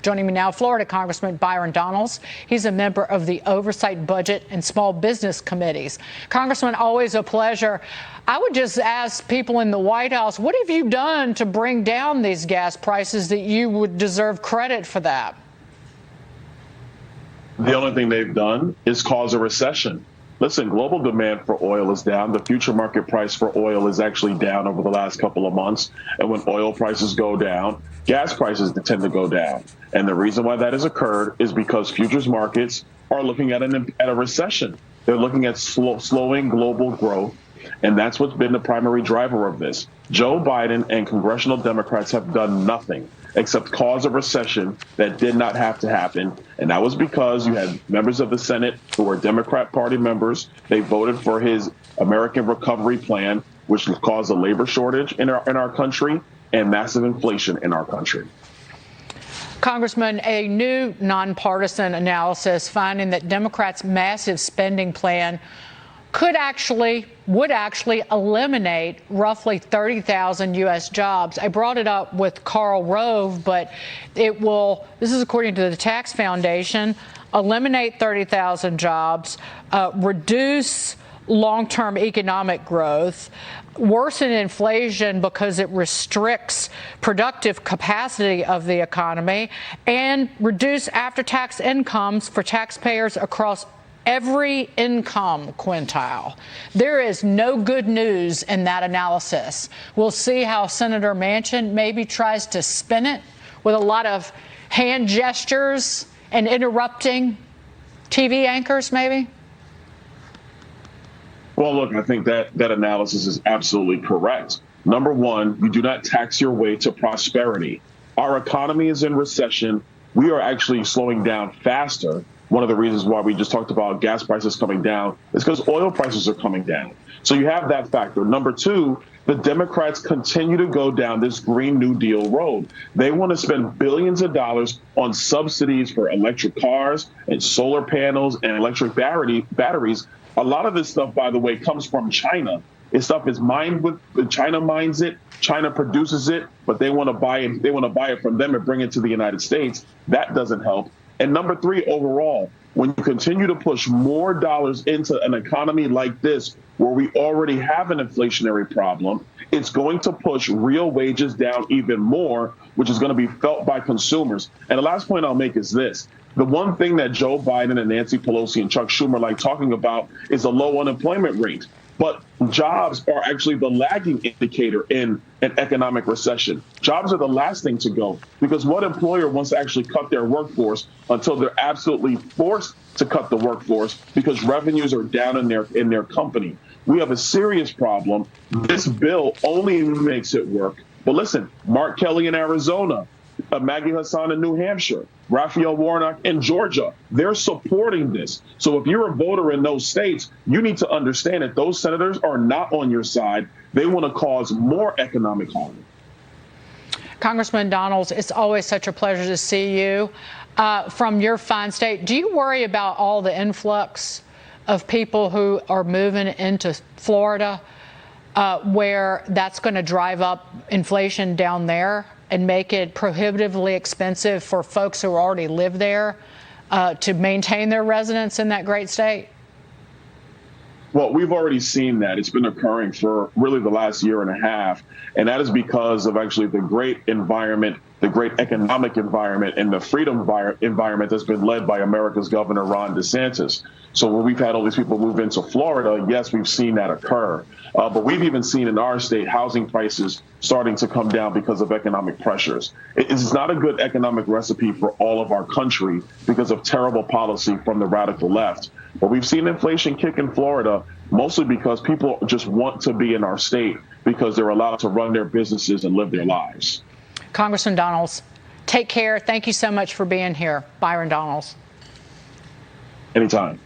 Joining me now, Florida Congressman Byron Donalds. He's a member of the Oversight, Budget, and Small Business Committees. Congressman, always a pleasure. I would just ask people in the White House, what have you done to bring down these gas prices that you would deserve credit for that? The only thing they've done is cause a recession. Listen, global demand for oil is down. The future market price for oil is actually down over the last couple of months. And when oil prices go down, gas prices tend to go down. And the reason why that has occurred is because futures markets are looking at a recession. They're looking at slowing global growth. And that's what's been the primary driver of this. Joe Biden and congressional Democrats have done nothing except cause a recession that did not have to happen. And that was because you had members of the Senate who were Democrat Party members. They voted for his American Recovery Plan, which caused a labor shortage in our country and massive inflation in our country. Congressman, a new nonpartisan analysis finding that Democrats' massive spending plan would actually eliminate roughly 30,000 U.S. jobs. I brought it up with Karl Rove, but it will, this is according to the Tax Foundation, eliminate 30,000 jobs, reduce long-term economic growth, worsen inflation because it restricts productive capacity of the economy, and reduce after-tax incomes for taxpayers across every income quintile. There is no good news in that analysis. We'll see how Senator Manchin maybe tries to spin it with a lot of hand gestures and interrupting TV anchors, maybe. Well, look, I think that analysis is absolutely correct. Number one, you do not tax your way to prosperity. Our economy is in recession. We are actually slowing down faster. One of the reasons why we just talked about gas prices coming down is because oil prices are coming down. So you have that factor. Number two, the Democrats continue to go down this Green New Deal road. They want to spend billions of dollars on subsidies for electric cars and solar panels and electric batteries. A lot of this stuff, by the way, comes from China. This stuff is mined China mines it, China produces it, but they want to buy it. They want to buy it from them and bring it to the United States. That doesn't help. And number three, overall, when you continue to push more dollars into an economy like this, where we already have an inflationary problem, it's going to push real wages down even more, which is going to be felt by consumers. And the last point I'll make is this. The one thing that Joe Biden and Nancy Pelosi and Chuck Schumer like talking about is a low unemployment rate. But jobs are actually the lagging indicator in an economic recession. Jobs are the last thing to go because what employer wants to actually cut their workforce until they're absolutely forced to cut the workforce because revenues are down in their company? We have a serious problem. This bill only makes it work. But listen, Mark Kelly in Arizona, Maggie Hassan in New Hampshire, Raphael Warnock in Georgia, they're supporting this. So if you're a voter in those states, you need to understand that those senators are not on your side. They want to cause more economic harm. Congressman Donalds, it's always such a pleasure to see you from your fine state. Do you worry about all the influx of people who are moving into Florida, where that's going to drive up inflation down there and make it prohibitively expensive for folks who already live there to maintain their residence in that great state? Well, we've already seen that. It's been occurring for really the last year and a half. And that is because of actually the great environment, the great economic environment, and the freedom environment that's been led by America's Governor Ron DeSantis. So when we've had all these people move into Florida, yes, we've seen that occur. But we've even seen in our state housing prices starting to come down because of economic pressures. It's not a good economic recipe for all of our country because of terrible policy from the radical left. But we've seen inflation kick in Florida, mostly because people just want to be in our state because they're allowed to run their businesses and live their lives. Congressman Donalds, take care. Thank you so much for being here. Byron Donalds. Anytime.